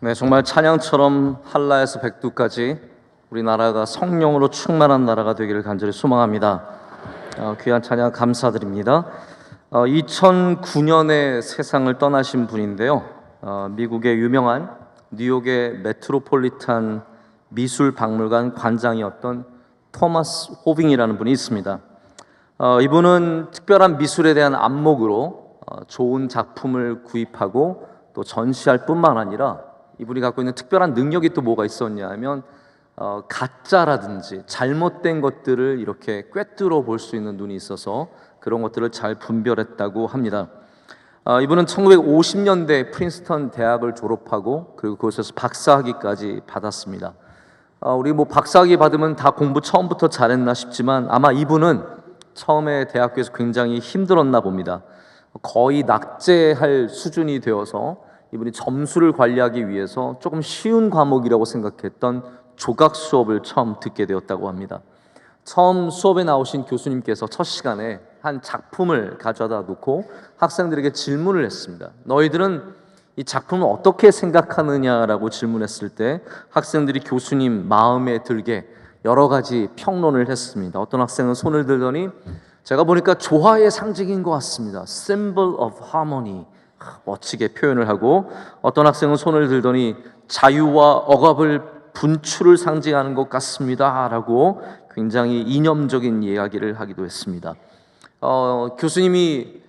네, 정말 찬양처럼 한라에서 백두까지 우리나라가 성령으로 충만한 나라가 되기를 간절히 소망합니다. 귀한 찬양 감사드립니다. 2009년에 세상을 떠나신 분인데요. 미국의 유명한 뉴욕의 메트로폴리탄 미술박물관 관장이었던 토마스 호빙이라는 분이 있습니다. 이분은 특별한 미술에 대한 안목으로 좋은 작품을 구입하고 또 전시할 뿐만 아니라 이분이 갖고 있는 특별한 능력이 또 뭐가 있었냐 하면 가짜라든지 잘못된 것들을 이렇게 꿰뚫어 볼 수 있는 눈이 있어서 그런 것들을 잘 분별했다고 합니다. 이분은 1950년대 프린스턴 대학을 졸업하고 그리고 그곳에서 박사학위까지 받았습니다. 우리 박사학위 받으면 다 공부 처음부터 잘했나 싶지만 아마 이분은 처음에 대학교에서 굉장히 힘들었나 봅니다. 거의 낙제할 수준이 되어서 이분이 점수를 관리하기 위해서 조금 쉬운 과목이라고 생각했던 조각 수업을 처음 듣게 되었다고 합니다. 처음 수업에 나오신 교수님께서 첫 시간에 한 작품을 가져다 놓고 학생들에게 질문을 했습니다. 너희들은 이 작품을 어떻게 생각하느냐라고 질문했을 때 학생들이 교수님 마음에 들게 여러 가지 평론을 했습니다. 어떤 학생은 손을 들더니 제가 보니까 조화의 상징인 것 같습니다. Symbol of harmony. 멋지게 표현을 하고 어떤 학생은 손을 들더니 자유와 억압을 분출을 상징하는 것 같습니다 라고 굉장히 이념적인 이야기를 하기도 했습니다. 교수님이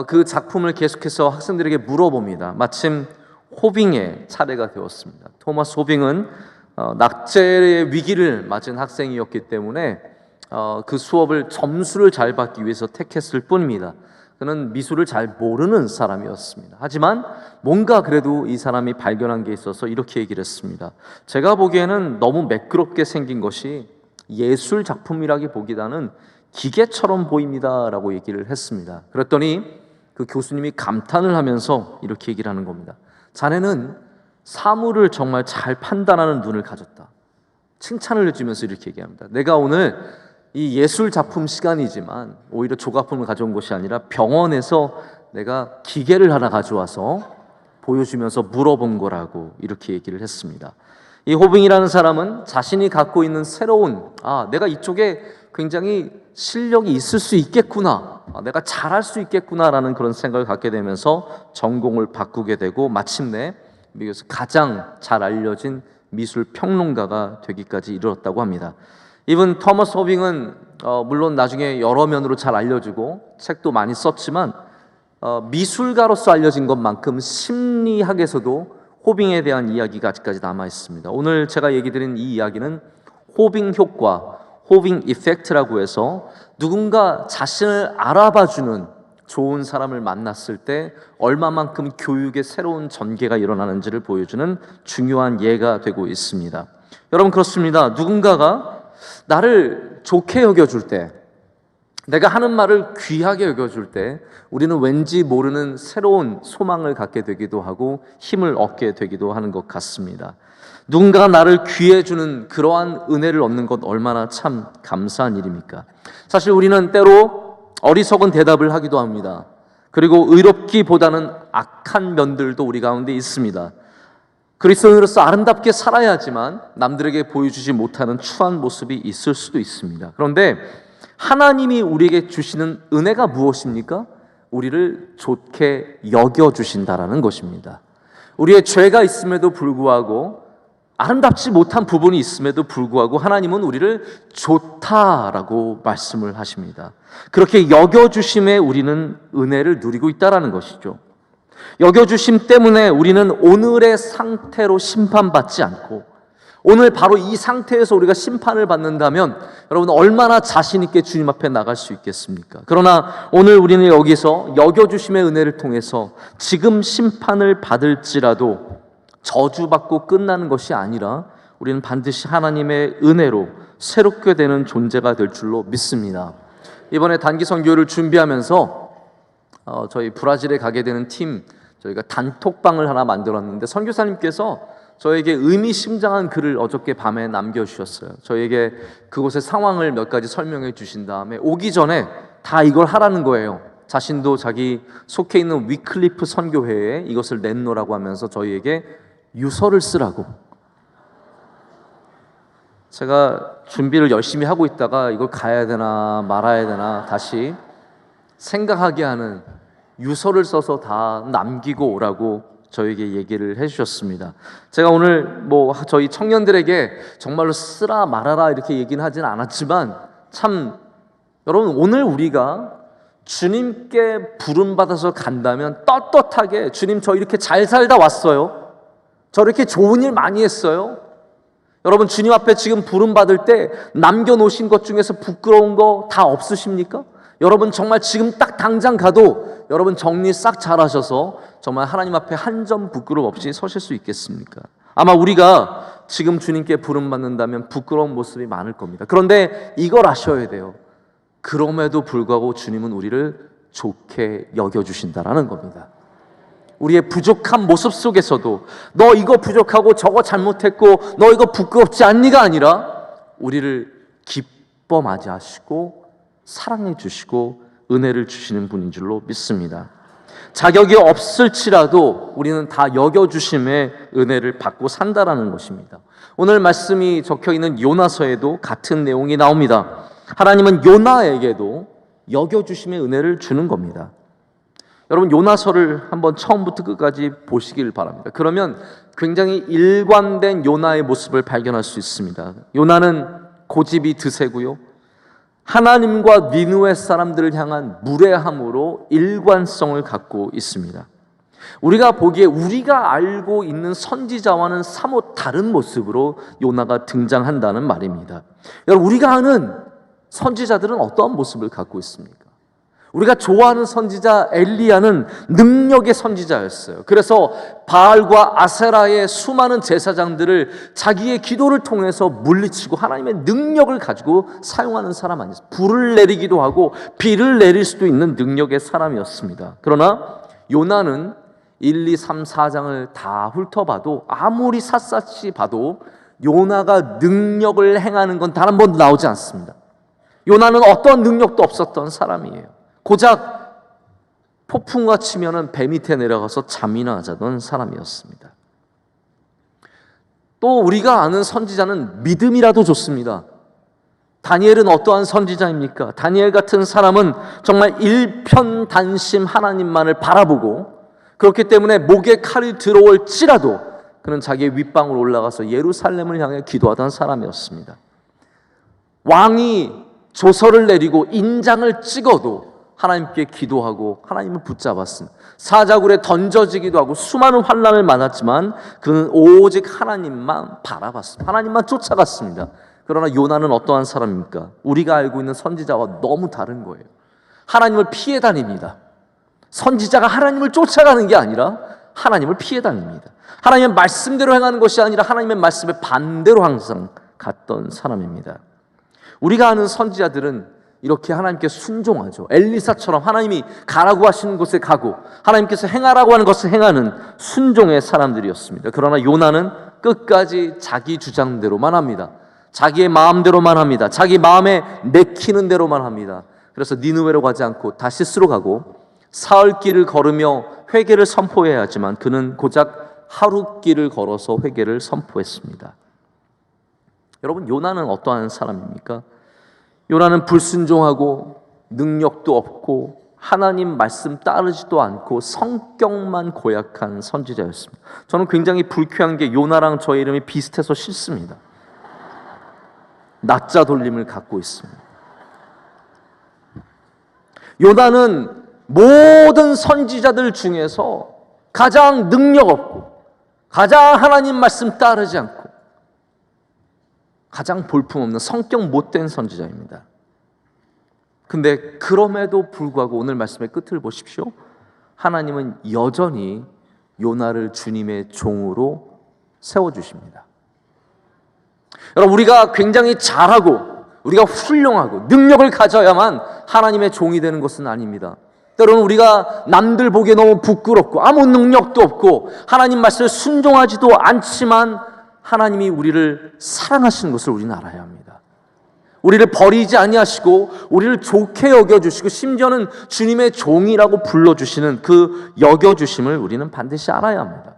그 작품을 계속해서 학생들에게 물어봅니다. 마침 호빙의 차례가 되었습니다. 토마스 호빙은 낙제의 위기를 맞은 학생이었기 때문에 그 수업을 점수를 잘 받기 위해서 택했을 뿐입니다. 그는 미술을 잘 모르는 사람이었습니다. 하지만 뭔가 그래도 이 사람이 발견한 게 있어서 이렇게 얘기를 했습니다. 제가 보기에는 너무 매끄럽게 생긴 것이 예술 작품이라기보다는 기계처럼 보입니다 라고 얘기를 했습니다. 그랬더니 그 교수님이 감탄을 하면서 이렇게 얘기를 하는 겁니다. 자네는 사물을 정말 잘 판단하는 눈을 가졌다. 칭찬을 해주면서 이렇게 얘기합니다. 내가 오늘 이 예술 작품 시간이지만 오히려 조각품을 가져온 것이 아니라 병원에서 내가 기계를 하나 가져와서 보여주면서 물어본 거라고 이렇게 얘기를 했습니다. 이 호빙이라는 사람은 자신이 갖고 있는 새로운 내가 이쪽에 굉장히 실력이 있을 수 있겠구나, 내가 잘할 수 있겠구나라는 그런 생각을 갖게 되면서 전공을 바꾸게 되고 마침내 미국에서 가장 잘 알려진 미술 평론가가 되기까지 이르렀다고 합니다. 이분 토마스 호빙은 물론 나중에 여러 면으로 잘 알려지고 책도 많이 썼지만 미술가로서 알려진 것만큼 심리학에서도 호빙에 대한 이야기가 아직까지 남아 있습니다. 오늘 제가 얘기 드린 이 이야기는 호빙 효과, 호빙 이펙트라고 해서 누군가 자신을 알아봐주는 좋은 사람을 만났을 때 얼마만큼 교육의 새로운 전개가 일어나는지를 보여주는 중요한 예가 되고 있습니다. 여러분 그렇습니다. 누군가가 나를 좋게 여겨줄 때, 내가 하는 말을 귀하게 여겨줄 때 우리는 왠지 모르는 새로운 소망을 갖게 되기도 하고 힘을 얻게 되기도 하는 것 같습니다. 누군가가 나를 귀해주는 그러한 은혜를 얻는 것 얼마나 참 감사한 일입니까? 사실 우리는 때로 어리석은 대답을 하기도 합니다. 그리고 의롭기보다는 악한 면들도 우리 가운데 있습니다. 그리스도인으로서 아름답게 살아야 하지만 남들에게 보여주지 못하는 추한 모습이 있을 수도 있습니다. 그런데 하나님이 우리에게 주시는 은혜가 무엇입니까? 우리를 좋게 여겨주신다라는 것입니다. 우리의 죄가 있음에도 불구하고 아름답지 못한 부분이 있음에도 불구하고 하나님은 우리를 좋다라고 말씀을 하십니다. 그렇게 여겨주심에 우리는 은혜를 누리고 있다는 것이죠. 여겨주심 때문에 우리는 오늘의 상태로 심판받지 않고 오늘 바로 이 상태에서 우리가 심판을 받는다면 여러분 얼마나 자신 있게 주님 앞에 나갈 수 있겠습니까? 그러나 오늘 우리는 여기서 여겨주심의 은혜를 통해서 지금 심판을 받을지라도 저주받고 끝나는 것이 아니라 우리는 반드시 하나님의 은혜로 새롭게 되는 존재가 될 줄로 믿습니다. 이번에 단기 선교를 준비하면서 저희 브라질에 가게 되는 팀 저희가 단톡방을 하나 만들었는데 선교사님께서 저에게 의미심장한 글을 어저께 밤에 남겨주셨어요. 저에게 그곳의 상황을 몇 가지 설명해 주신 다음에 오기 전에 다 이걸 하라는 거예요. 자신도 자기 속해 있는 위클리프 선교회에 이것을 내놓으라고 하면서 저희에게 유서를 쓰라고. 제가 준비를 열심히 하고 있다가 이걸 가야 되나 말아야 되나 다시 생각하게 하는, 유서를 써서 다 남기고 오라고 저에게 얘기를 해주셨습니다. 제가 오늘 저희 청년들에게 정말로 쓰라 말아라 이렇게 얘기는 하진 않았지만, 참 여러분, 오늘 우리가 주님께 부름받아서 간다면 떳떳하게, 주님 저 이렇게 잘 살다 왔어요, 저 이렇게 좋은 일 많이 했어요, 여러분 주님 앞에 지금 부름받을 때 남겨놓으신 것 중에서 부끄러운 거 다 없으십니까? 여러분 정말 지금 딱 당장 가도 여러분 정리 싹 잘하셔서 정말 하나님 앞에 한 점 부끄러움 없이 서실 수 있겠습니까? 아마 우리가 지금 주님께 부름받는다면 부끄러운 모습이 많을 겁니다. 그런데 이걸 아셔야 돼요. 그럼에도 불구하고 주님은 우리를 좋게 여겨주신다라는 겁니다. 우리의 부족한 모습 속에서도 너 이거 부족하고 저거 잘못했고 너 이거 부끄럽지 않니가 아니라 우리를 기뻐 맞이하시고 사랑해 주시고 은혜를 주시는 분인 줄로 믿습니다. 자격이 없을지라도 우리는 다 여겨주심의 은혜를 받고 산다라는 것입니다. 오늘 말씀이 적혀있는 요나서에도 같은 내용이 나옵니다. 하나님은 요나에게도 여겨주심의 은혜를 주는 겁니다. 여러분 요나서를 한번 처음부터 끝까지 보시길 바랍니다. 그러면 굉장히 일관된 요나의 모습을 발견할 수 있습니다. 요나는 고집이 드세고요, 하나님과 니느웨 사람들을 향한 무례함으로 일관성을 갖고 있습니다. 우리가 보기에 우리가 알고 있는 선지자와는 사뭇 다른 모습으로 요나가 등장한다는 말입니다. 여러분 우리가 아는 선지자들은 어떠한 모습을 갖고 있습니까? 우리가 좋아하는 선지자 엘리야는 능력의 선지자였어요. 그래서 바알과 아세라의 수많은 제사장들을 자기의 기도를 통해서 물리치고 하나님의 능력을 가지고 사용하는 사람 아니었어요. 불을 내리기도 하고 비를 내릴 수도 있는 능력의 사람이었습니다. 그러나 요나는 1, 2, 3, 4장을 다 훑어봐도 아무리 샅샅이 봐도 요나가 능력을 행하는 건 단 한 번도 나오지 않습니다. 요나는 어떤 능력도 없었던 사람이에요. 고작 폭풍과 치면은 배 밑에 내려가서 잠이나 자던 사람이었습니다. 또 우리가 아는 선지자는 믿음이라도 좋습니다. 다니엘은 어떠한 선지자입니까? 다니엘 같은 사람은 정말 일편단심 하나님만을 바라보고, 그렇기 때문에 목에 칼이 들어올지라도 그는 자기의 윗방으로 올라가서 예루살렘을 향해 기도하던 사람이었습니다. 왕이 조서를 내리고 인장을 찍어도 하나님께 기도하고 하나님을 붙잡았습니다. 사자굴에 던져지기도 하고 수많은 환난을 만났지만 그는 오직 하나님만 바라봤습니다. 하나님만 쫓아갔습니다. 그러나 요나는 어떠한 사람입니까? 우리가 알고 있는 선지자와 너무 다른 거예요. 하나님을 피해 다닙니다. 선지자가 하나님을 쫓아가는 게 아니라 하나님을 피해 다닙니다. 하나님의 말씀대로 행하는 것이 아니라 하나님의 말씀에 반대로 항상 갔던 사람입니다. 우리가 아는 선지자들은 이렇게 하나님께 순종하죠. 엘리사처럼 하나님이 가라고 하시는 곳에 가고 하나님께서 행하라고 하는 것을 행하는 순종의 사람들이었습니다. 그러나 요나는 끝까지 자기 주장대로만 합니다. 자기의 마음대로만 합니다. 자기 마음에 내키는 대로만 합니다. 그래서 니느웨로 가지 않고 다시스로 가고 사흘 길을 걸으며 회개를 선포해야 하지만 그는 고작 하루 길을 걸어서 회개를 선포했습니다. 여러분 요나는 어떠한 사람입니까? 요나는 불순종하고 능력도 없고 하나님 말씀 따르지도 않고 성격만 고약한 선지자였습니다. 저는 굉장히 불쾌한 게 요나랑 저의 이름이 비슷해서 싫습니다. 낮자 돌림을 갖고 있습니다. 요나는 모든 선지자들 중에서 가장 능력 없고 가장 하나님 말씀 따르지 않고 가장 볼품없는 성격 못된 선지자입니다. 근데 그럼에도 불구하고 오늘 말씀의 끝을 보십시오. 하나님은 여전히 요나를 주님의 종으로 세워주십니다. 여러분 우리가 굉장히 잘하고 우리가 훌륭하고 능력을 가져야만 하나님의 종이 되는 것은 아닙니다. 때로는 우리가 남들 보기에 너무 부끄럽고 아무 능력도 없고 하나님 말씀을 순종하지도 않지만 하나님이 우리를 사랑하시는 것을 우리는 알아야 합니다. 우리를 버리지 아니하시고 우리를 좋게 여겨주시고 심지어는 주님의 종이라고 불러주시는 그 여겨주심을 우리는 반드시 알아야 합니다.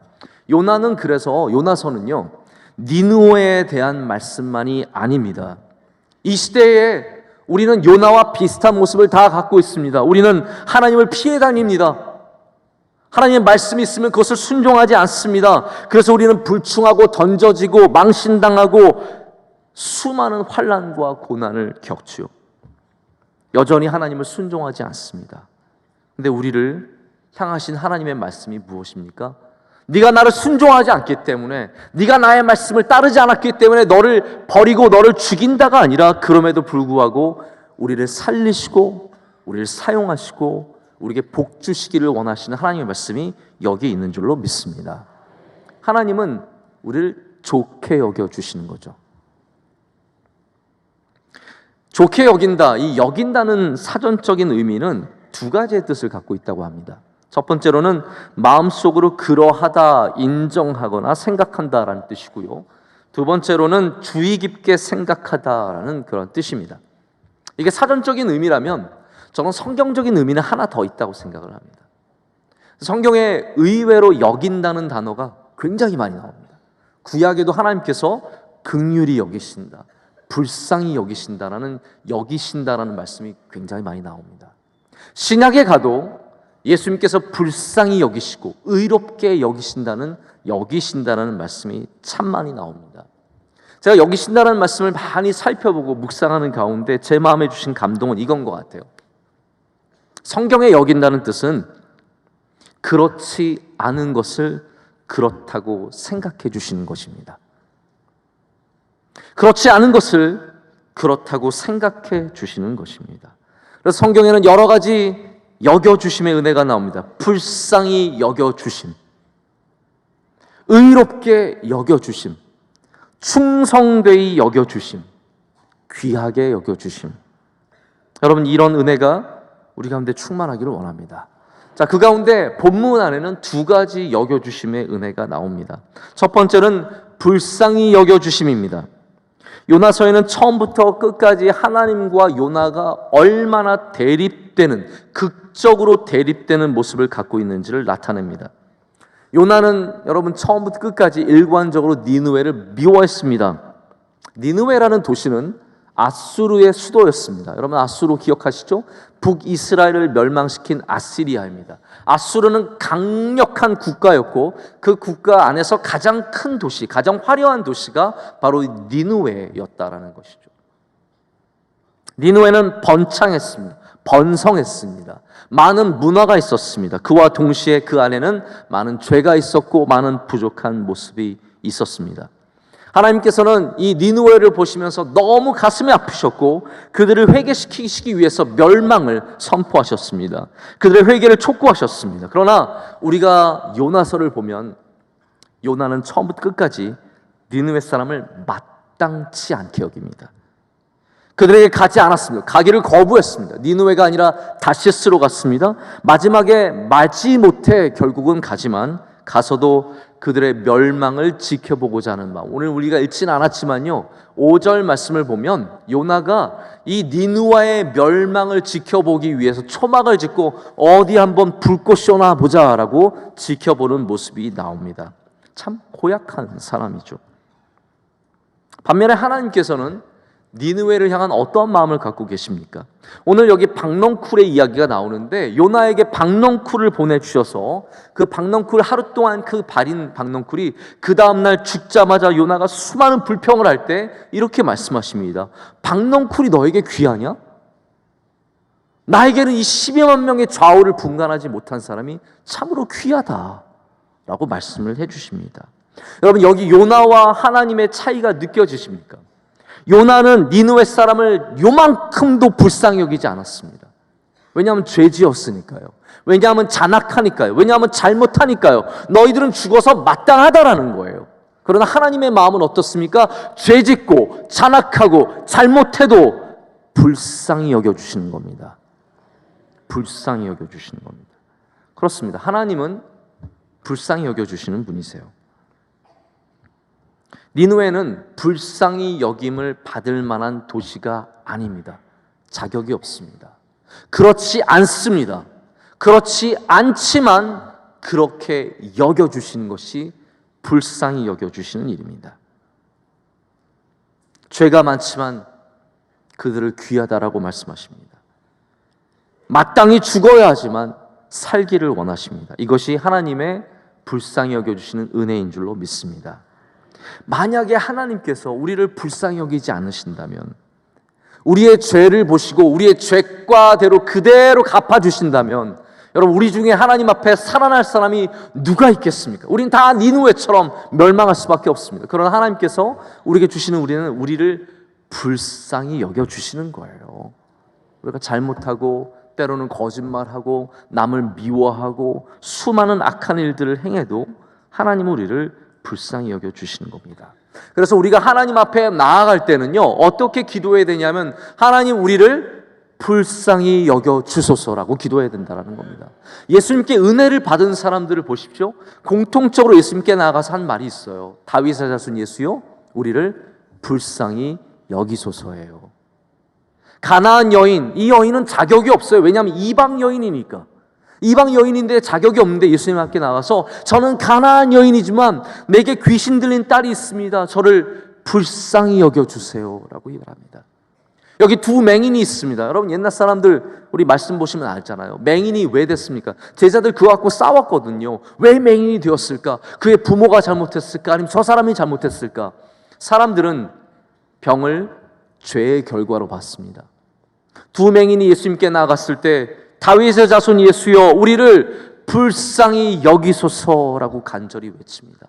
요나는 그래서 요나서는요, 니느웨에 대한 말씀만이 아닙니다. 이 시대에 우리는 요나와 비슷한 모습을 다 갖고 있습니다. 우리는 하나님을 피해 다닙니다. 하나님의 말씀이 있으면 그것을 순종하지 않습니다. 그래서 우리는 불충하고 던져지고 망신당하고 수많은 환난과 고난을 겪지요. 여전히 하나님을 순종하지 않습니다. 근데 우리를 향하신 하나님의 말씀이 무엇입니까? 네가 나를 순종하지 않기 때문에, 네가 나의 말씀을 따르지 않았기 때문에 너를 버리고 너를 죽인다가 아니라, 그럼에도 불구하고 우리를 살리시고 우리를 사용하시고 우리에게 복 주시기를 원하시는 하나님의 말씀이 여기 있는 줄로 믿습니다. 하나님은 우리를 좋게 여겨주시는 거죠. 좋게 여긴다, 이 여긴다는 사전적인 의미는 두 가지의 뜻을 갖고 있다고 합니다. 첫 번째로는 마음속으로 그러하다, 인정하거나 생각한다라는 뜻이고요. 두 번째로는 주의 깊게 생각하다라는 그런 뜻입니다. 이게 사전적인 의미라면 저는 성경적인 의미는 하나 더 있다고 생각을 합니다. 성경에 의외로 여긴다는 단어가 굉장히 많이 나옵니다. 구약에도 하나님께서 긍휼히 여기신다, 불쌍히 여기신다라는 말씀이 굉장히 많이 나옵니다. 신약에 가도 예수님께서 불쌍히 여기시고 의롭게 여기신다는 말씀이 참 많이 나옵니다. 제가 여기신다는 말씀을 많이 살펴보고 묵상하는 가운데 제 마음에 주신 감동은 이건 것 같아요. 성경에 여긴다는 뜻은 그렇지 않은 것을 그렇다고 생각해 주시는 것입니다. 그렇지 않은 것을 그렇다고 생각해 주시는 것입니다. 그래서 성경에는 여러 가지 여겨주심의 은혜가 나옵니다. 불쌍히 여겨주심, 의롭게 여겨주심, 충성되이 여겨주심, 귀하게 여겨주심. 여러분, 이런 은혜가 우리 가운데 충만하기를 원합니다. 자, 그 가운데 본문 안에는 두 가지 여겨주심의 은혜가 나옵니다. 첫 번째는 불쌍히 여겨주심입니다. 요나서에는 처음부터 끝까지 하나님과 요나가 얼마나 대립되는, 극적으로 대립되는 모습을 갖고 있는지를 나타냅니다. 요나는 여러분 처음부터 끝까지 일관적으로 니느웨를 미워했습니다. 니느웨라는 도시는 아수르의 수도였습니다. 여러분 아수르 기억하시죠? 북이스라엘을 멸망시킨 아시리아입니다. 아수르는 강력한 국가였고 그 국가 안에서 가장 큰 도시, 가장 화려한 도시가 바로 니느웨였다라는 것이죠. 니느웨는 번성했습니다. 많은 문화가 있었습니다. 그와 동시에 그 안에는 많은 죄가 있었고 많은 부족한 모습이 있었습니다. 하나님께서는 이 니느웨를 보시면서 너무 가슴이 아프셨고 그들을 회개시키기 위해서 멸망을 선포하셨습니다. 그들의 회개를 촉구하셨습니다. 그러나 우리가 요나서를 보면 요나는 처음부터 끝까지 니느웨 사람을 마땅치 않게 여깁니다. 그들에게 가지 않았습니다. 가기를 거부했습니다. 니느웨가 아니라 다시스로 갔습니다. 마지막에 마지못해 결국은 가지만 가서도 그들의 멸망을 지켜보고자 하는 마음. 오늘 우리가 읽지는 않았지만요, 5절 말씀을 보면 요나가 이 니느웨의 멸망을 지켜보기 위해서 초막을 짓고 어디 한번 불꽃 쏘나 보자라고 지켜보는 모습이 나옵니다. 참 고약한 사람이죠. 반면에 하나님께서는 니느웨를 향한 어떠한 마음을 갖고 계십니까? 오늘 여기 박넝쿨의 이야기가 나오는데 요나에게 박넝쿨을 보내주셔서 그 박넝쿨 하루 동안 그 발인 박넝쿨이 그 다음날 죽자마자 요나가 수많은 불평을 할 때 이렇게 말씀하십니다. 박넝쿨이 너에게 귀하냐? 나에게는 이 12만 명의 좌우를 분간하지 못한 사람이 참으로 귀하다 라고 말씀을 해주십니다. 여러분 여기 요나와 하나님의 차이가 느껴지십니까? 요나는 니느웨 사람을 요만큼도 불쌍히 여기지 않았습니다. 왜냐하면 죄 지었으니까요. 왜냐하면 잔악하니까요. 왜냐하면 잘못하니까요. 너희들은 죽어서 마땅하다라는 거예요. 그러나 하나님의 마음은 어떻습니까? 죄 짓고 잔악하고 잘못해도 불쌍히 여겨주시는 겁니다. 불쌍히 여겨주시는 겁니다. 그렇습니다. 하나님은 불쌍히 여겨주시는 분이세요. 니느웨는 불쌍히 여김을 받을 만한 도시가 아닙니다. 자격이 없습니다. 그렇지 않습니다. 그렇지 않지만 그렇게 여겨주시는 것이 불쌍히 여겨주시는 일입니다. 죄가 많지만 그들을 귀하다라고 말씀하십니다. 마땅히 죽어야 하지만 살기를 원하십니다. 이것이 하나님의 불쌍히 여겨주시는 은혜인 줄로 믿습니다. 만약에 하나님께서 우리를 불쌍히 여기지 않으신다면, 우리의 죄를 보시고 우리의 죄과대로 그대로 갚아주신다면, 여러분, 우리 중에 하나님 앞에 살아날 사람이 누가 있겠습니까? 우린 다 니느웨처럼 멸망할 수밖에 없습니다. 그러나 하나님께서 우리에게 주시는 우리를 불쌍히 여겨주시는 거예요. 우리가 잘못하고 때로는 거짓말하고 남을 미워하고 수많은 악한 일들을 행해도 하나님은 우리를 불쌍히 여겨주시는 겁니다. 그래서 우리가 하나님 앞에 나아갈 때는요, 어떻게 기도해야 되냐면, 하나님 우리를 불쌍히 여겨주소서라고 기도해야 된다는 겁니다. 예수님께 은혜를 받은 사람들을 보십시오. 공통적으로 예수님께 나아가서 한 말이 있어요. 다윗의 자손 예수여, 우리를 불쌍히 여기소서예요. 가나안 여인, 이 여인은 자격이 없어요. 왜냐하면 이방 여인이니까. 이방 여인인데 자격이 없는데 예수님 앞에 나가서, 저는 가나안 여인이지만 내게 귀신 들린 딸이 있습니다. 저를 불쌍히 여겨주세요 라고 말합니다. 여기 두 맹인이 있습니다. 여러분, 옛날 사람들 우리 말씀 보시면 알잖아요. 맹인이 왜 됐습니까? 제자들 그거 갖고 싸웠거든요. 왜 맹인이 되었을까? 그의 부모가 잘못했을까? 아니면 저 사람이 잘못했을까? 사람들은 병을 죄의 결과로 봤습니다. 두 맹인이 예수님께 나아갔을 때, 다윗의 자손 예수여, 우리를 불쌍히 여기소서라고 간절히 외칩니다.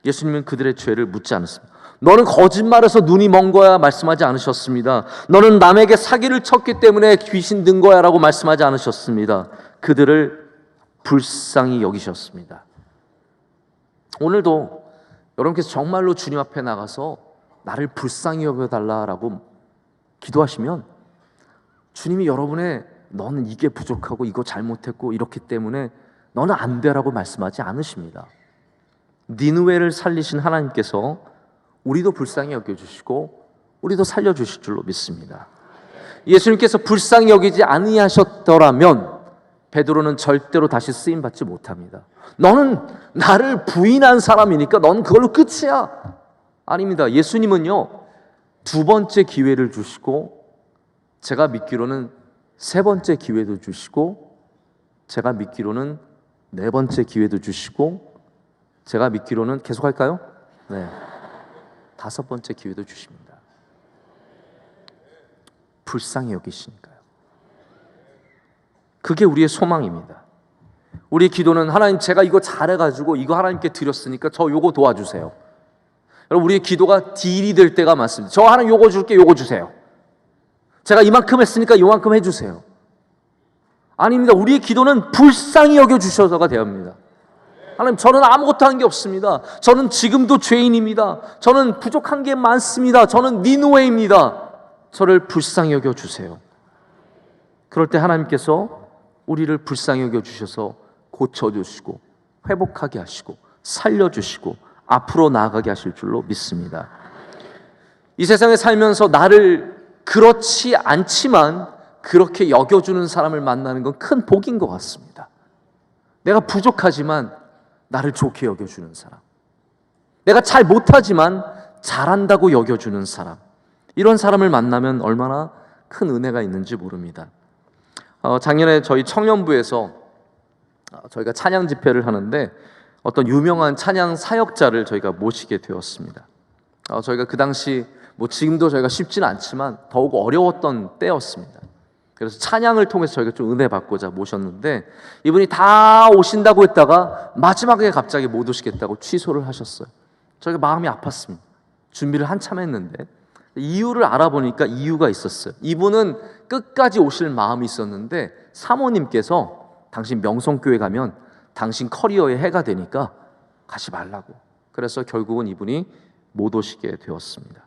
예수님은 그들의 죄를 묻지 않았습니다. 너는 거짓말해서 눈이 먼 거야 말씀하지 않으셨습니다. 너는 남에게 사기를 쳤기 때문에 귀신 든 거야 라고 말씀하지 않으셨습니다. 그들을 불쌍히 여기셨습니다. 오늘도 여러분께서 정말로 주님 앞에 나가서 나를 불쌍히 여겨달라라고 기도하시면, 주님이 여러분의 너는 이게 부족하고 이거 잘못했고 이렇기 때문에 너는 안 돼라고 말씀하지 않으십니다. 니느웨를 살리신 하나님께서 우리도 불쌍히 여겨주시고 우리도 살려주실 줄로 믿습니다. 예수님께서 불쌍히 여기지 아니하셨더라면 베드로는 절대로 다시 쓰임받지 못합니다. 너는 나를 부인한 사람이니까 넌 그걸로 끝이야. 아닙니다. 예수님은요, 두 번째 기회를 주시고, 제가 믿기로는 세 번째 기회도 주시고, 제가 믿기로는 네 번째 기회도 주시고, 제가 믿기로는 계속할까요? 네, 다섯 번째 기회도 주십니다. 불쌍히 여기시니까요. 그게 우리의 소망입니다. 우리 기도는, 하나님 제가 이거 잘해가지고 이거 하나님께 드렸으니까 저 요거 도와주세요. 여러분, 우리의 기도가 딜이 될 때가 많습니다. 저 하나님 요거 줄게, 요거 주세요. 제가 이만큼 했으니까 이만큼 해주세요. 아닙니다. 우리의 기도는 불쌍히 여겨주셔서가 되옵니다. 하나님, 저는 아무것도 한 게 없습니다. 저는 지금도 죄인입니다. 저는 부족한 게 많습니다. 저는 니느웨입니다. 저를 불쌍히 여겨주세요. 그럴 때 하나님께서 우리를 불쌍히 여겨주셔서 고쳐주시고 회복하게 하시고 살려주시고 앞으로 나아가게 하실 줄로 믿습니다. 이 세상에 살면서 나를 그렇지 않지만 그렇게 여겨주는 사람을 만나는 건 큰 복인 것 같습니다. 내가 부족하지만 나를 좋게 여겨주는 사람, 내가 잘 못하지만 잘한다고 여겨주는 사람, 이런 사람을 만나면 얼마나 큰 은혜가 있는지 모릅니다. 작년에 저희 청년부에서 저희가 찬양 집회를 하는데 어떤 유명한 찬양 사역자를 저희가 모시게 되었습니다. 저희가 그 당시 지금도 저희가 쉽지는 않지만 더욱 어려웠던 때였습니다. 그래서 찬양을 통해서 저희가 좀 은혜 받고자 모셨는데, 이분이 다 오신다고 했다가 마지막에 갑자기 못 오시겠다고 취소를 하셨어요. 저희가 마음이 아팠습니다. 준비를 한참 했는데 이유를 알아보니까 이유가 있었어요. 이분은 끝까지 오실 마음이 있었는데 사모님께서 당신 명성교회 가면 당신 커리어에 해가 되니까 가지 말라고, 그래서 결국은 이분이 못 오시게 되었습니다.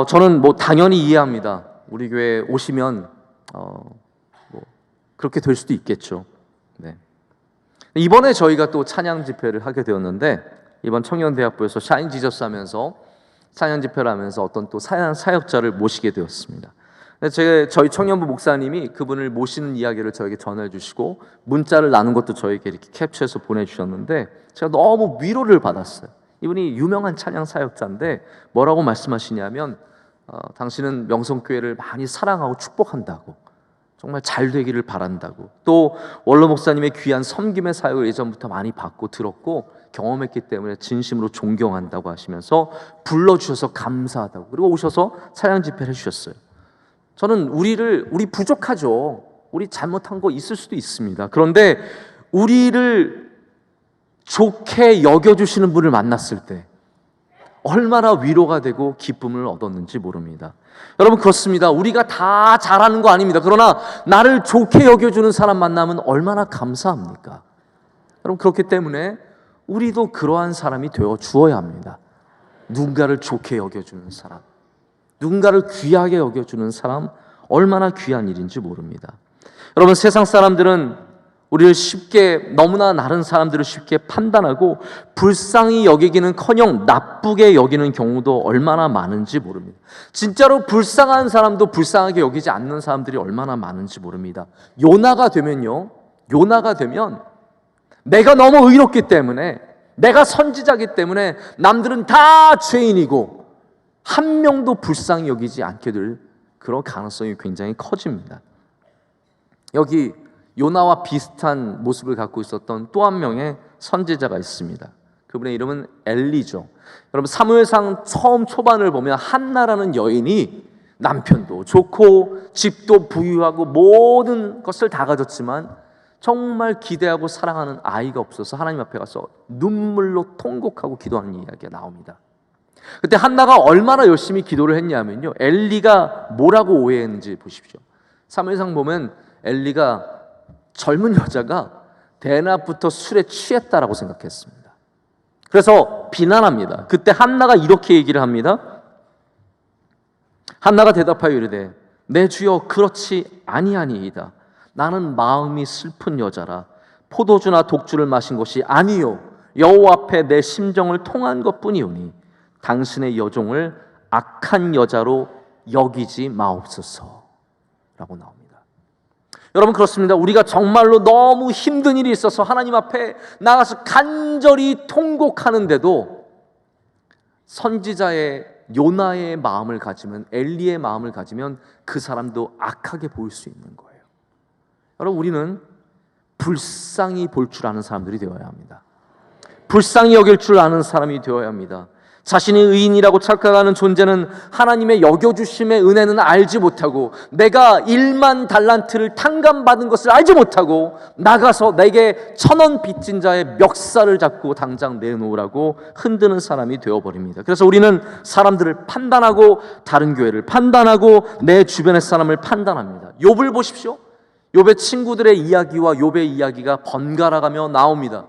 저는 당연히 이해합니다. 우리 교회 오시면 그렇게 될 수도 있겠죠. 네. 이번에 저희가 또 찬양 집회를 하게 되었는데, 이번 청년대학부에서 샤인 지저스 하면서 찬양 집회를 하면서 어떤 또 사역자를 모시게 되었습니다. 저희 청년부 목사님이 그분을 모시는 이야기를 저에게 전해주시고 문자를 나눈 것도 저에게 이렇게 캡처해서 보내주셨는데 제가 너무 위로를 받았어요. 이분이 유명한 찬양 사역자인데 뭐라고 말씀하시냐면 당신은 명성교회를 많이 사랑하고 축복한다고, 정말 잘 되기를 바란다고, 또 원로 목사님의 귀한 섬김의 사역을 예전부터 많이 봤고 들었고 경험했기 때문에 진심으로 존경한다고 하시면서 불러주셔서 감사하다고, 그리고 오셔서 찬양 집회를 해주셨어요. 저는 우리 부족하죠. 우리 잘못한 거 있을 수도 있습니다. 그런데 우리를 좋게 여겨주시는 분을 만났을 때 얼마나 위로가 되고 기쁨을 얻었는지 모릅니다. 여러분, 그렇습니다. 우리가 다 잘하는 거 아닙니다. 그러나 나를 좋게 여겨주는 사람 만나면 얼마나 감사합니까? 여러분, 그렇기 때문에 우리도 그러한 사람이 되어 주어야 합니다. 누군가를 좋게 여겨주는 사람, 누군가를 귀하게 여겨주는 사람, 얼마나 귀한 일인지 모릅니다. 여러분, 세상 사람들은 우리를 쉽게, 너무나 다른 사람들을 쉽게 판단하고 불쌍히 여기기는커녕 나쁘게 여기는 경우도 얼마나 많은지 모릅니다. 진짜로 불쌍한 사람도 불쌍하게 여기지 않는 사람들이 얼마나 많은지 모릅니다. 요나가 되면 내가 너무 의롭기 때문에, 내가 선지자기 때문에 남들은 다 죄인이고 한 명도 불쌍히 여기지 않게 될 그런 가능성이 굉장히 커집니다. 여기 요나와 비슷한 모습을 갖고 있었던 또 한 명의 선지자가 있습니다. 그분의 이름은 엘리죠. 여러분, 사무엘상 처음 초반을 보면 한나라는 여인이 남편도 좋고 집도 부유하고 모든 것을 다 가졌지만 정말 기대하고 사랑하는 아이가 없어서 하나님 앞에 가서 눈물로 통곡하고 기도하는 이야기가 나옵니다. 그때 한나가 얼마나 열심히 기도를 했냐면요, 엘리가 뭐라고 오해했는지 보십시오. 사무엘상 보면 엘리가 젊은 여자가 대낮부터 술에 취했다라고 생각했습니다. 그래서 비난합니다. 그때 한나가 이렇게 얘기를 합니다. 한나가 대답하여 이르되 내 주여 그렇지 아니하니이다. 나는 마음이 슬픈 여자라 포도주나 독주를 마신 것이 아니요 여호와 앞에 내 심정을 통한 것뿐이오니 당신의 여종을 악한 여자로 여기지 마옵소서 라고 나옵니다. 여러분, 그렇습니다. 우리가 정말로 너무 힘든 일이 있어서 하나님 앞에 나가서 간절히 통곡하는데도 선지자의 요나의 마음을 가지면, 엘리의 마음을 가지면 그 사람도 악하게 보일 수 있는 거예요. 여러분, 우리는 불쌍히 볼 줄 아는 사람들이 되어야 합니다. 불쌍히 여길 줄 아는 사람이 되어야 합니다. 자신이 의인이라고 착각하는 존재는 하나님의 여겨주심의 은혜는 알지 못하고, 내가 1만 달란트를 탕감받은 것을 알지 못하고 나가서 내게 1,000원 빚진 자의 멱살을 잡고 당장 내놓으라고 흔드는 사람이 되어버립니다. 그래서 우리는 사람들을 판단하고 다른 교회를 판단하고 내 주변의 사람을 판단합니다. 욥을 보십시오. 욥의 친구들의 이야기와 욥의 이야기가 번갈아가며 나옵니다.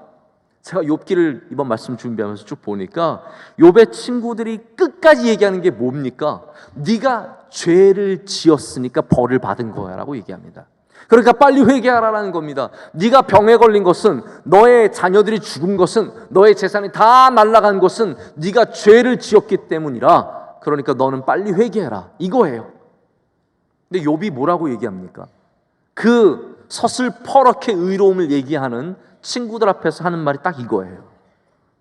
제가 욥기를 이번 말씀 준비하면서 쭉 보니까 욥의 친구들이 끝까지 얘기하는 게 뭡니까? 네가 죄를 지었으니까 벌을 받은 거야 라고 얘기합니다. 그러니까 빨리 회개하라는 겁니다. 네가 병에 걸린 것은, 너의 자녀들이 죽은 것은, 너의 재산이 다 날아간 것은 네가 죄를 지었기 때문이라. 그러니까 너는 빨리 회개해라, 이거예요. 근데 욥이 뭐라고 얘기합니까? 그 서슬퍼렇게 의로움을 얘기하는 친구들 앞에서 하는 말이 딱 이거예요.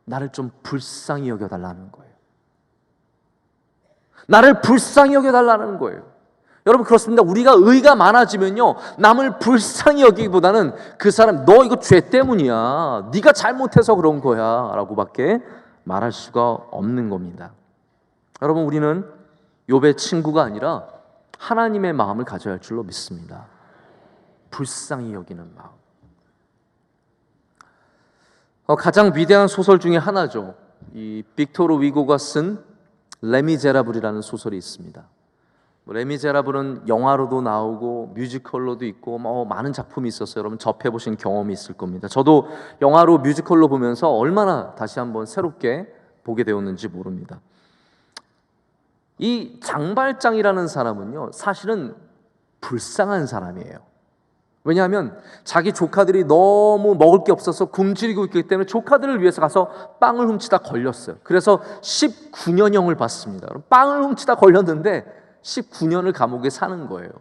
나를 좀 불쌍히 여겨달라는 거예요. 나를 불쌍히 여겨달라는 거예요. 여러분, 그렇습니다. 우리가 의가 많아지면요, 남을 불쌍히 여기기보다는 그 사람, 너 이거 죄 때문이야, 네가 잘못해서 그런 거야 라고 밖에 말할 수가 없는 겁니다. 여러분, 우리는 욥의 친구가 아니라 하나님의 마음을 가져야 할 줄로 믿습니다. 불쌍히 여기는 마음. 가장 위대한 소설 중에 하나죠. 이 빅토르 위고가 쓴 레미제라블이라는 소설이 있습니다. 레미제라블은 영화로도 나오고 뮤지컬로도 있고 많은 작품이 있었어요. 여러분 접해보신 경험이 있을 겁니다. 저도 영화로 뮤지컬로 보면서 얼마나 다시 한번 새롭게 보게 되었는지 모릅니다. 이 장발장이라는 사람은요, 사실은 불쌍한 사람이에요. 왜냐하면 자기 조카들이 너무 먹을 게 없어서 굶주리고 있기 때문에 조카들을 위해서 가서 빵을 훔치다 걸렸어요. 그래서 19년형을 받습니다. 빵을 훔치다 걸렸는데 19년을 감옥에 사는 거예요.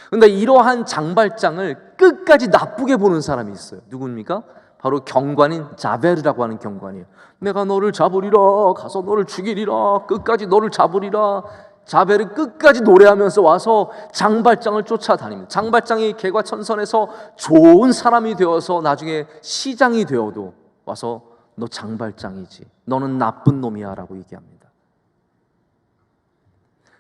그런데 이러한 장발장을 끝까지 나쁘게 보는 사람이 있어요. 누굽니까? 바로 경관인 자베르라고 하는 경관이에요. 내가 너를 잡으리라, 가서 너를 죽이리라, 끝까지 너를 잡으리라. 자벨은 끝까지 노래하면서 와서 장발장을 쫓아다닙니다. 장발장이 개과천선해서 좋은 사람이 되어서 나중에 시장이 되어도 와서 너 장발장이지, 너는 나쁜 놈이야 라고 얘기합니다.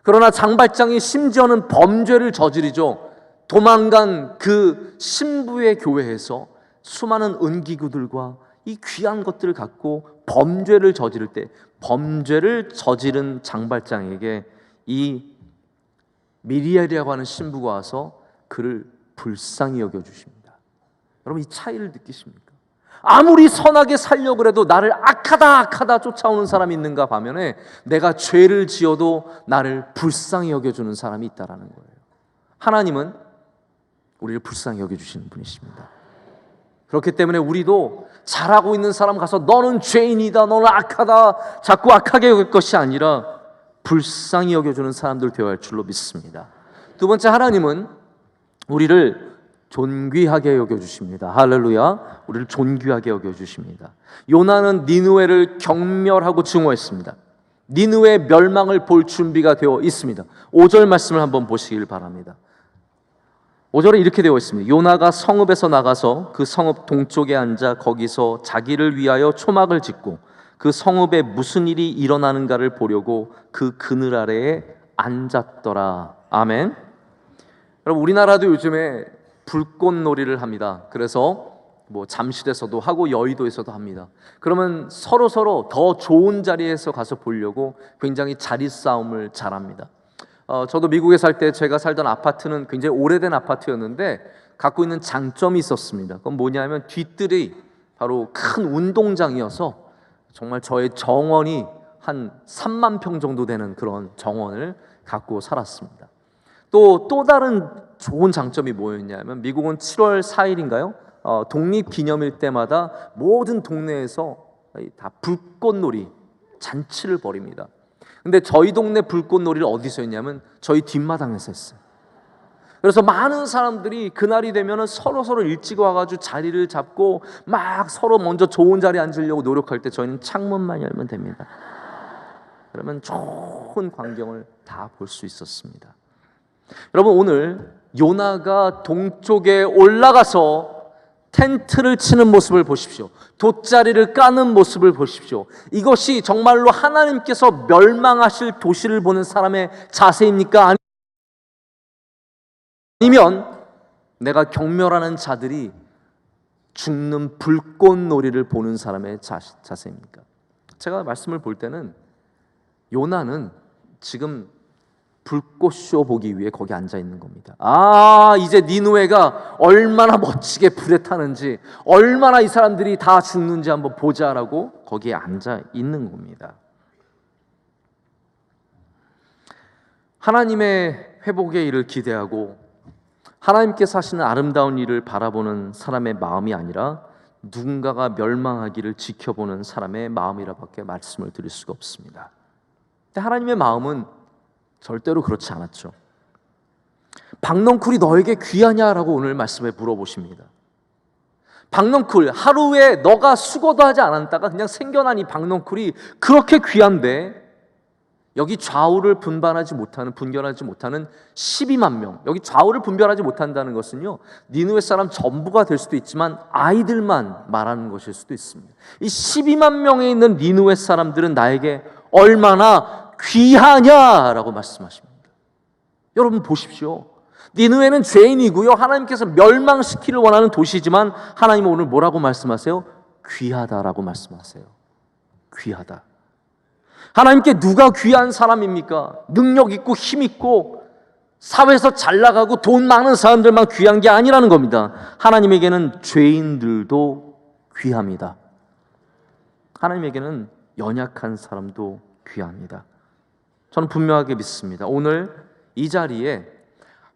그러나 장발장이 심지어는 범죄를 저지르죠. 도망간 그 신부의 교회에서 수많은 은기구들과 이 귀한 것들을 갖고 범죄를 저지를 때, 범죄를 저지른 장발장에게 이 미리엘이라고 하는 신부가 와서 그를 불쌍히 여겨주십니다. 여러분, 이 차이를 느끼십니까? 아무리 선하게 살려고 해도 나를 악하다 쫓아오는 사람이 있는가 반면에 내가 죄를 지어도 나를 불쌍히 여겨주는 사람이 있다라는 거예요. 하나님은 우리를 불쌍히 여겨주시는 분이십니다. 그렇기 때문에 우리도 잘하고 있는 사람 가서 너는 죄인이다, 너는 악하다, 자꾸 악하게 여길 것이 아니라 불쌍히 여겨주는 사람들 되어야 할 줄로 믿습니다. 두 번째, 하나님은 우리를 존귀하게 여겨주십니다. 할렐루야. 우리를 존귀하게 여겨주십니다. 요나는 니느웨를 경멸하고 증오했습니다. 니느웨의 멸망을 볼 준비가 되어 있습니다. 5절 말씀을 한번 보시길 바랍니다. 5절에 이렇게 되어 있습니다. 요나가 성읍에서 나가서 그 성읍 동쪽에 앉아 거기서 자기를 위하여 초막을 짓고 그 성읍에 무슨 일이 일어나는가를 보려고 그 그늘 아래에 앉았더라. 아멘. 여러분, 우리나라도 요즘에 불꽃놀이를 합니다. 그래서 뭐 잠실에서도 하고 여의도에서도 합니다. 그러면 서로 더 좋은 자리에서 가서 보려고 굉장히 자리 싸움을 잘합니다. 저도 미국에 살 때 제가 살던 아파트는 굉장히 오래된 아파트였는데 갖고 있는 장점이 있었습니다. 그건 뭐냐면 뒷뜰이 바로 큰 운동장이어서 정말 저의 정원이 한 3만 평 정도 되는 그런 정원을 갖고 살았습니다. 또 다른 좋은 장점이 뭐였냐면 미국은 7월 4일인가요? 독립기념일 때마다 모든 동네에서 다 불꽃놀이 잔치를 벌입니다. 근데 저희 동네 불꽃놀이를 어디서 했냐면 저희 뒷마당에서 했어요. 그래서 많은 사람들이 그날이 되면 서로 일찍 와가지고 자리를 잡고 막 서로 먼저 좋은 자리에 앉으려고 노력할 때 저희는 창문만 열면 됩니다. 그러면 좋은 광경을 다 볼 수 있었습니다. 여러분, 오늘 요나가 동쪽에 올라가서 텐트를 치는 모습을 보십시오. 돗자리를 까는 모습을 보십시오. 이것이 정말로 하나님께서 멸망하실 도시를 보는 사람의 자세입니까? 아니면 내가 경멸하는 자들이 죽는 불꽃놀이를 보는 사람의 자세입니까? 제가 말씀을 볼 때는 요나는 지금 불꽃쇼 보기 위해 거기 앉아 있는 겁니다. 이제 니느웨가 얼마나 멋지게 불에 타는지, 얼마나 이 사람들이 다 죽는지 한번 보자라고 거기에 앉아 있는 겁니다. 하나님의 회복의 일을 기대하고 하나님께서 하시는 아름다운 일을 바라보는 사람의 마음이 아니라 누군가가 멸망하기를 지켜보는 사람의 마음이라밖에 말씀을 드릴 수가 없습니다. 근데 하나님의 마음은 절대로 그렇지 않았죠. 박넝쿨이 너에게 귀하냐라고 오늘 말씀에 물어보십니다. 박넝쿨, 하루에 너가 수고도 하지 않았다가 그냥 생겨난 이 박넝쿨이 그렇게 귀한데 여기 좌우를 분별하지 못하는 12만 명, 여기 좌우를 분별하지 못한다는 것은요, 니느웨 사람 전부가 될 수도 있지만 아이들만 말하는 것일 수도 있습니다. 이 12만 명에 있는 니느웨 사람들은 나에게 얼마나 귀하냐라고 말씀하십니다. 여러분 보십시오. 니느웨는 죄인이고요, 하나님께서 멸망시키를 원하는 도시지만 하나님은 오늘 뭐라고 말씀하세요? 귀하다라고 말씀하세요. 귀하다. 하나님께 누가 귀한 사람입니까? 능력 있고 힘 있고 사회에서 잘 나가고 돈 많은 사람들만 귀한 게 아니라는 겁니다. 하나님에게는 죄인들도 귀합니다. 하나님에게는 연약한 사람도 귀합니다. 저는 분명하게 믿습니다. 오늘 이 자리에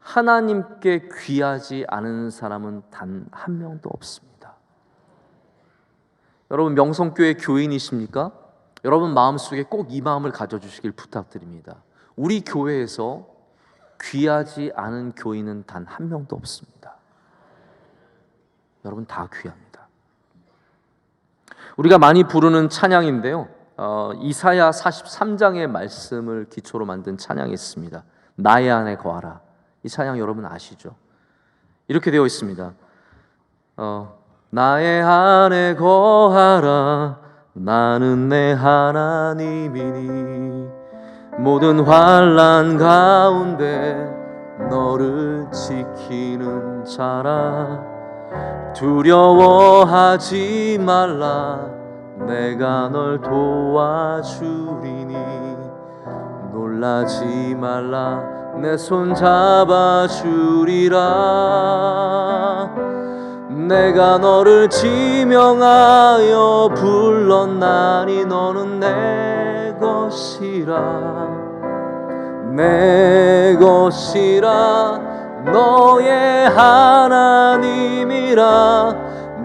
하나님께 귀하지 않은 사람은 단 한 명도 없습니다. 여러분, 명성교회 교인이십니까? 여러분 마음속에 꼭 이 마음을 가져주시길 부탁드립니다. 우리 교회에서 귀하지 않은 교인은 단 한 명도 없습니다. 여러분 다 귀합니다. 우리가 많이 부르는 찬양인데요, 이사야 43장의 말씀을 기초로 만든 찬양이 있습니다. 나의 안에 거하라. 이 찬양 여러분 아시죠? 이렇게 되어 있습니다. 나의 안에 거하라. 나는 내 하나님이니 모든 환난 가운데 너를 지키는 자라. 두려워하지 말라. 내가 널 도와주리니 놀라지 말라. 내 손 잡아주리라. 내가 너를 지명하여 불렀나니 너는 내 것이라. 내 것이라. 너의 하나님이라.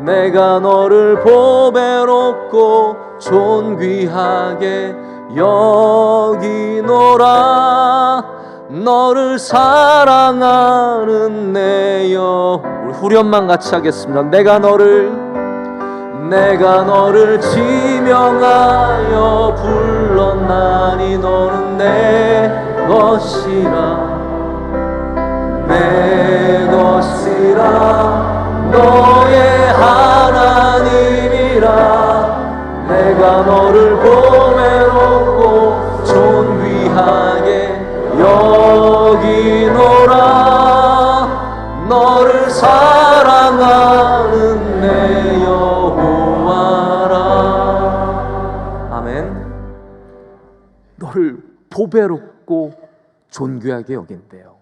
내가 너를 보배롭고 존귀하게 여기노라. 너를 사랑하는 내 여. 우리 후렴만 같이 하겠습니다. 내가 너를 지명하여 불렀나니 너는 내 것이라. 내 것이라. 너의 하나님이라. 내가 너를 보배롭고 존귀하게 여기노라. 너를 사랑하는 내 여호와라. 아멘. 너를 보배롭고 존귀하게 여긴대요.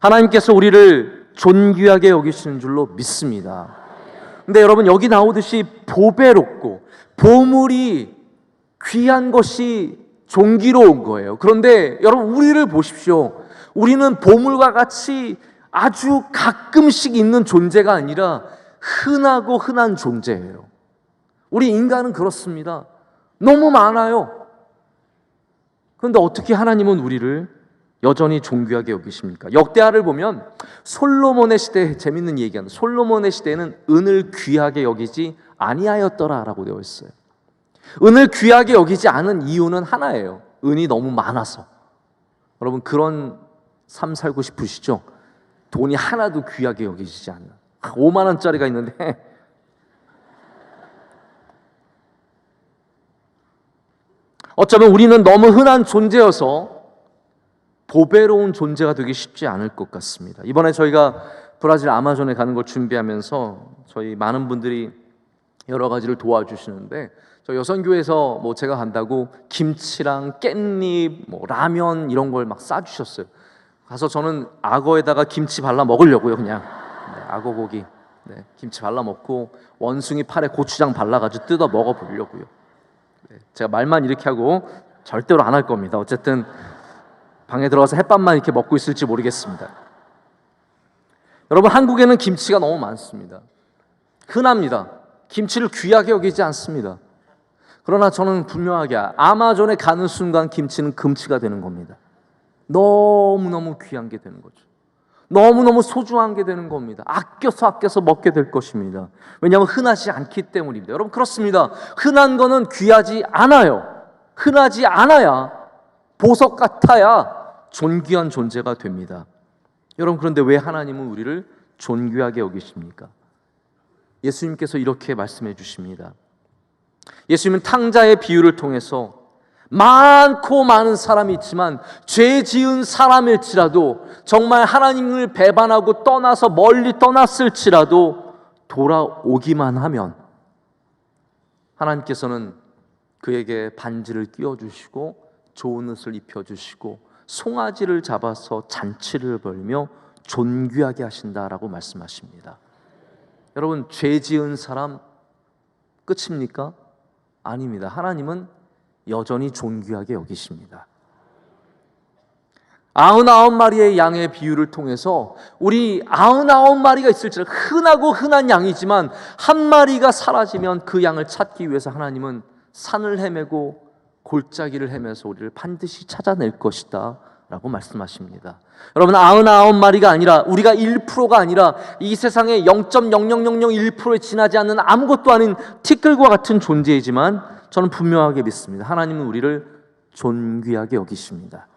하나님께서 우리를 존귀하게 여기시는 줄로 믿습니다. 근데 여러분 여기 나오듯이 보배롭고 보물이 귀한 것이 존귀로운 거예요. 그런데 여러분 우리를 보십시오. 우리는 보물과 같이 아주 가끔씩 있는 존재가 아니라 흔하고 흔한 존재예요. 우리 인간은 그렇습니다. 너무 많아요. 그런데 어떻게 하나님은 우리를 여전히 존귀하게 여기십니까? 역대하를 보면 솔로몬의 시대, 재밌는 얘기하는, 솔로몬의 시대에는 은을 귀하게 여기지 아니하였더라라고 되어 있어요. 은을 귀하게 여기지 않은 이유는 하나예요. 은이 너무 많아서. 여러분 그런 삶 살고 싶으시죠? 돈이 하나도 귀하게 여기지지 않는, 5만 원짜리가 있는데 어쩌면 우리는 너무 흔한 존재여서 보배로운 존재가 되기 쉽지 않을 것 같습니다. 이번에 저희가 브라질 아마존에 가는 걸 준비하면서 저희 많은 분들이 여러 가지를 도와주시는데, 저 여선교회에서 제가 간다고 김치랑 깻잎, 라면 이런 걸 막 싸주셨어요. 가서 저는 악어에다가 김치 발라 먹으려고요. 그냥 악어 고기 김치 발라 먹고 원숭이 팔에 고추장 발라가지고 뜯어 먹어보려고요. 제가 말만 이렇게 하고 절대로 안 할 겁니다. 어쨌든 방에 들어가서 햇밥만 이렇게 먹고 있을지 모르겠습니다. 여러분 한국에는 김치가 너무 많습니다. 흔합니다. 김치를 귀하게 여기지 않습니다. 그러나 저는 분명하게 아마존에 가는 순간 김치는 금치가 되는 겁니다. 너무너무 귀한 게 되는 거죠. 너무너무 소중한 게 되는 겁니다. 아껴서 먹게 될 것입니다. 왜냐하면 흔하지 않기 때문입니다. 여러분 그렇습니다. 흔한 거는 귀하지 않아요. 흔하지 않아야, 보석 같아야 존귀한 존재가 됩니다. 여러분 그런데 왜 하나님은 우리를 존귀하게 여기십니까? 예수님께서 이렇게 말씀해 주십니다. 예수님은 탕자의 비유를 통해서 많고 많은 사람이 있지만 죄 지은 사람일지라도, 정말 하나님을 배반하고 떠나서 멀리 떠났을지라도 돌아오기만 하면 하나님께서는 그에게 반지를 끼워주시고 좋은 옷을 입혀주시고 송아지를 잡아서 잔치를 벌며 존귀하게 하신다라고 말씀하십니다. 여러분 죄 지은 사람 끝입니까? 아닙니다. 하나님은 여전히 존귀하게 여기십니다. 99마리의 양의 비유를 통해서 우리 99마리가 있을지라도 흔하고 흔한 양이지만 한 마리가 사라지면 그 양을 찾기 위해서 하나님은 산을 헤매고 골짜기를 헤매서 우리를 반드시 찾아낼 것이다 라고 말씀하십니다. 여러분, 99마리가 아니라, 우리가 1%가 아니라 이 세상에 0.00001%에 지나지 않는 아무것도 아닌 티끌과 같은 존재이지만 저는 분명하게 믿습니다. 하나님은 우리를 존귀하게 여기십니다.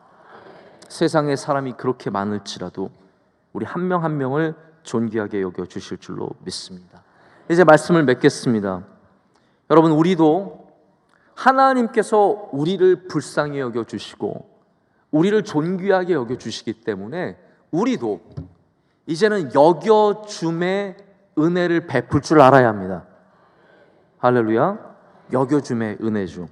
세상에 사람이 그렇게 많을지라도 우리 한 명 한 명을 존귀하게 여겨주실 줄로 믿습니다. 이제 말씀을 맺겠습니다. 여러분, 우리도 하나님께서 우리를 불쌍히 여겨주시고 우리를 존귀하게 여겨주시기 때문에 우리도 이제는 여겨줌의 은혜를 베풀 줄 알아야 합니다. 할렐루야. 여겨줌의 은혜죠.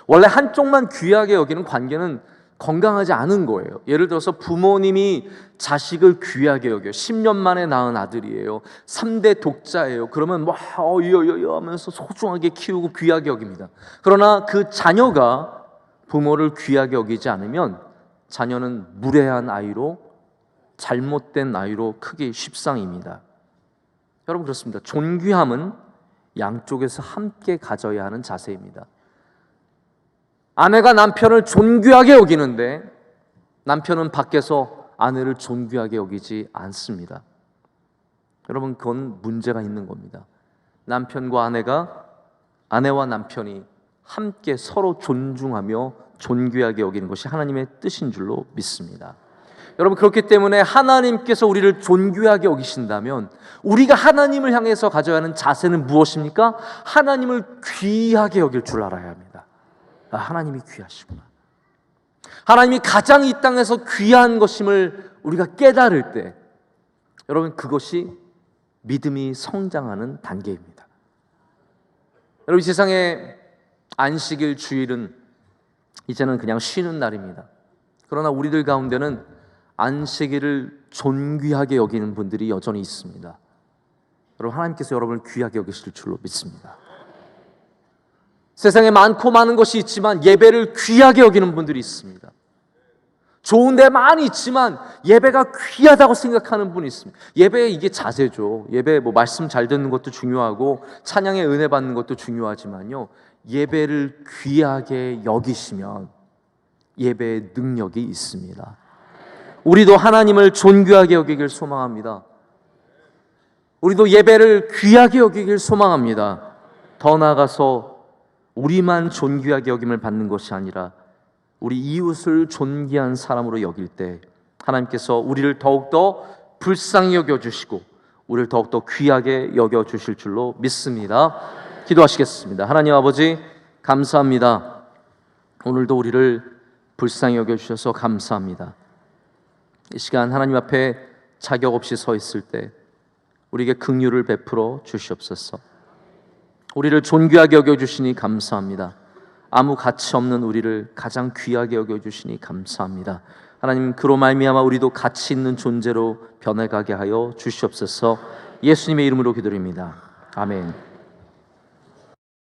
원래 한쪽만 귀하게 여기는 관계는 건강하지 않은 거예요. 예를 들어서 부모님이 자식을 귀하게 여겨요. 10년 만에 낳은 아들이에요. 3대 독자예요. 그러면 하면서 소중하게 키우고 귀하게 여깁니다. 그러나 그 자녀가 부모를 귀하게 여기지 않으면 자녀는 무례한 아이로, 잘못된 아이로 크게 십상입니다. 여러분, 그렇습니다. 존귀함은 양쪽에서 함께 가져야 하는 자세입니다. 아내가 남편을 존귀하게 여기는데 남편은 밖에서 아내를 존귀하게 여기지 않습니다. 여러분, 그건 문제가 있는 겁니다. 남편과 아내와 남편이 함께 서로 존중하며 존귀하게 여기는 것이 하나님의 뜻인 줄로 믿습니다. 여러분, 그렇기 때문에 하나님께서 우리를 존귀하게 여기신다면 우리가 하나님을 향해서 가져야 하는 자세는 무엇입니까? 하나님을 귀하게 여길 줄 알아야 합니다. 하나님이 귀하시구나. 하나님이 가장 이 땅에서 귀한 것임을 우리가 깨달을 때, 여러분, 그것이 믿음이 성장하는 단계입니다. 여러분, 이 세상에 안식일, 주일은 이제는 그냥 쉬는 날입니다. 그러나 우리들 가운데는 안식일을 존귀하게 여기는 분들이 여전히 있습니다. 여러분, 하나님께서 여러분을 귀하게 여기실 줄로 믿습니다. 세상에 많고 많은 것이 있지만 예배를 귀하게 여기는 분들이 있습니다. 좋은 데 많이 있지만 예배가 귀하다고 생각하는 분이 있습니다. 예배, 이게 자세죠. 예배 말씀 잘 듣는 것도 중요하고 찬양의 은혜 받는 것도 중요하지만요, 예배를 귀하게 여기시면 예배의 능력이 있습니다. 우리도 하나님을 존귀하게 여기길 소망합니다. 우리도 예배를 귀하게 여기길 소망합니다. 더 나아가서 우리만 존귀하게 여김을 받는 것이 아니라 우리 이웃을 존귀한 사람으로 여길 때 하나님께서 우리를 더욱더 불쌍히 여겨주시고 우리를 더욱더 귀하게 여겨주실 줄로 믿습니다. 기도하시겠습니다. 하나님 아버지, 감사합니다. 오늘도 우리를 불쌍히 여겨주셔서 감사합니다. 이 시간 하나님 앞에 자격 없이 서 있을 때 우리에게 긍휼을 베풀어 주시옵소서. 우리를 존귀하게 여겨주시니 감사합니다. 아무 가치 없는 우리를 가장 귀하게 여겨주시니 감사합니다. 하나님, 그로 말미암아 우리도 가치 있는 존재로 변해가게 하여 주시옵소서. 예수님의 이름으로 기도드립니다. 아멘.